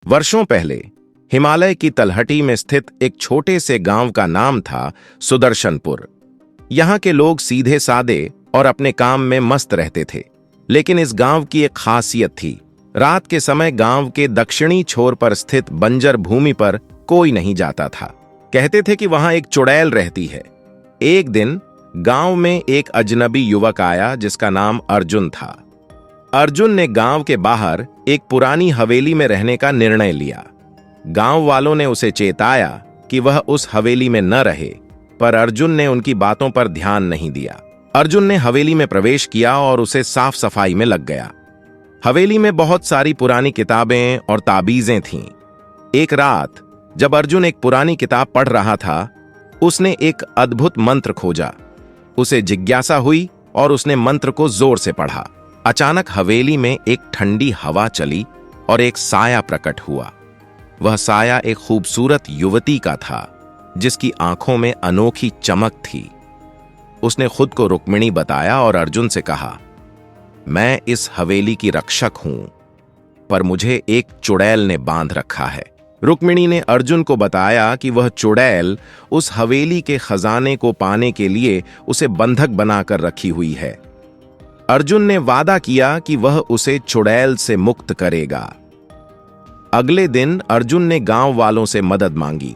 वर्षों पहले हिमालय की तलहटी में स्थित एक छोटे से गांव का नाम था सुदर्शनपुर। यहाँ के लोग सीधे सादे और अपने काम में मस्त रहते थे। लेकिन इस गांव की एक खासियत थी। रात के समय गांव के दक्षिणी छोर पर स्थित बंजर भूमि पर कोई नहीं जाता था। कहते थे कि वहां एक चुड़ैल रहती है। एक दिन गांव में एक अजनबी युवक आया जिसका नाम अर्जुन था। अर्जुन ने गांव के बाहर एक पुरानी हवेली में रहने का निर्णय लिया। गांव वालों ने उसे चेताया कि वह उस हवेली में न रहे, पर अर्जुन ने उनकी बातों पर ध्यान नहीं दिया। अर्जुन ने हवेली में प्रवेश किया और उसे साफ सफाई में लग गया। हवेली में बहुत सारी पुरानी किताबें और ताबीजें थीं। एक रात जब अर्जुन एक पुरानी किताब पढ़ रहा था, उसने एक अद्भुत मंत्र खोजा। उसे जिज्ञासा हुई और उसने मंत्र को जोर से पढ़ा। अचानक हवेली में एक ठंडी हवा चली और एक साया प्रकट हुआ। वह साया एक खूबसूरत युवती का था जिसकी आंखों में अनोखी चमक थी। उसने खुद को रुक्मिणी बताया और अर्जुन से कहा, मैं इस हवेली की रक्षक हूं, पर मुझे एक चुड़ैल ने बांध रखा है। रुक्मिणी ने अर्जुन को बताया कि वह चुड़ैल उस हवेली के खजाने को पाने के लिए उसे बंधक बनाकर रखी हुई है। अर्जुन ने वादा किया कि वह उसे चुड़ैल से मुक्त करेगा। अगले दिन अर्जुन ने गांव वालों से मदद मांगी,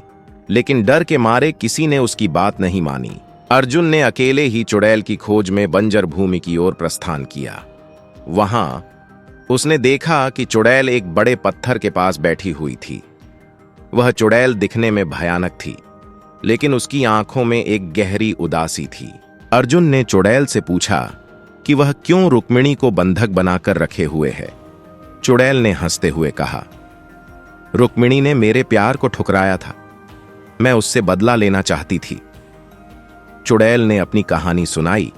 लेकिन डर के मारे किसी ने उसकी बात नहीं मानी। अर्जुन ने अकेले ही चुड़ैल की खोज में बंजर भूमि की ओर प्रस्थान किया। वहां उसने देखा कि चुड़ैल एक बड़े पत्थर के पास बैठी हुई थी। वह चुड़ैल दिखने में भयानक थी, लेकिन उसकी आंखों में एक गहरी उदासी थी। अर्जुन ने चुड़ैल से पूछा कि वह क्यों रुक्मिणी को बंधक बनाकर रखे हुए है। चुड़ैल ने हंसते हुए कहा, रुक्मिणी ने मेरे प्यार को ठुकराया था, मैं उससे बदला लेना चाहती थी। चुड़ैल ने अपनी कहानी सुनाई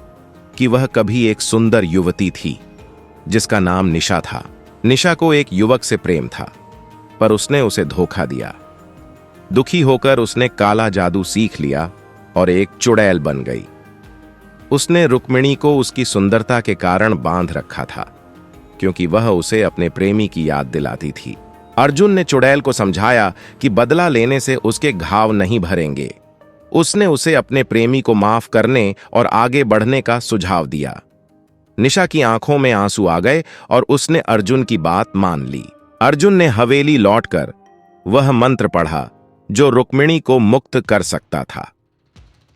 कि वह कभी एक सुंदर युवती थी जिसका नाम निशा था। निशा को एक युवक से प्रेम था, पर उसने उसे धोखा दिया। दुखी होकर उसने काला जादू सीख लिया और एक चुड़ैल बन गई। उसने रुक्मिणी को उसकी सुंदरता के कारण बांध रखा था, क्योंकि वह उसे अपने प्रेमी की याद दिलाती थी। अर्जुन ने चुड़ैल को समझाया कि बदला लेने से उसके घाव नहीं भरेंगे। उसने उसे अपने प्रेमी को माफ करने और आगे बढ़ने का सुझाव दिया। निशा की आंखों में आंसू आ गए और उसने अर्जुन की बात मान ली। अर्जुन ने हवेली लौटकर वह मंत्र पढ़ा जो रुक्मिणी को मुक्त कर सकता था।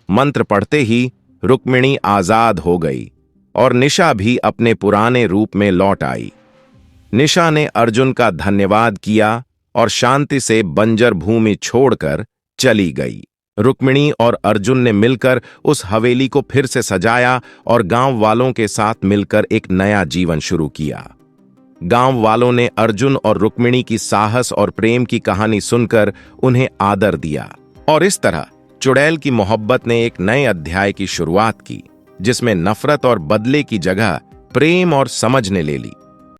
मंत्र पढ़ते ही रुक्मिणी आजाद हो गई और निशा भी अपने पुराने रूप में लौट आई। निशा ने अर्जुन का धन्यवाद किया और शांति से बंजर भूमि छोड़कर चली गई। रुक्मिणी और अर्जुन ने मिलकर उस हवेली को फिर से सजाया और गांव वालों के साथ मिलकर एक नया जीवन शुरू किया। गांव वालों ने अर्जुन और रुक्मिणी की साहस और प्रेम की कहानी सुनकर उन्हें आदर दिया, और इस तरह चुड़ैल की मोहब्बत ने एक नए अध्याय की शुरुआत की, जिसमें नफरत और बदले की जगह प्रेम और समझ ने ले ली।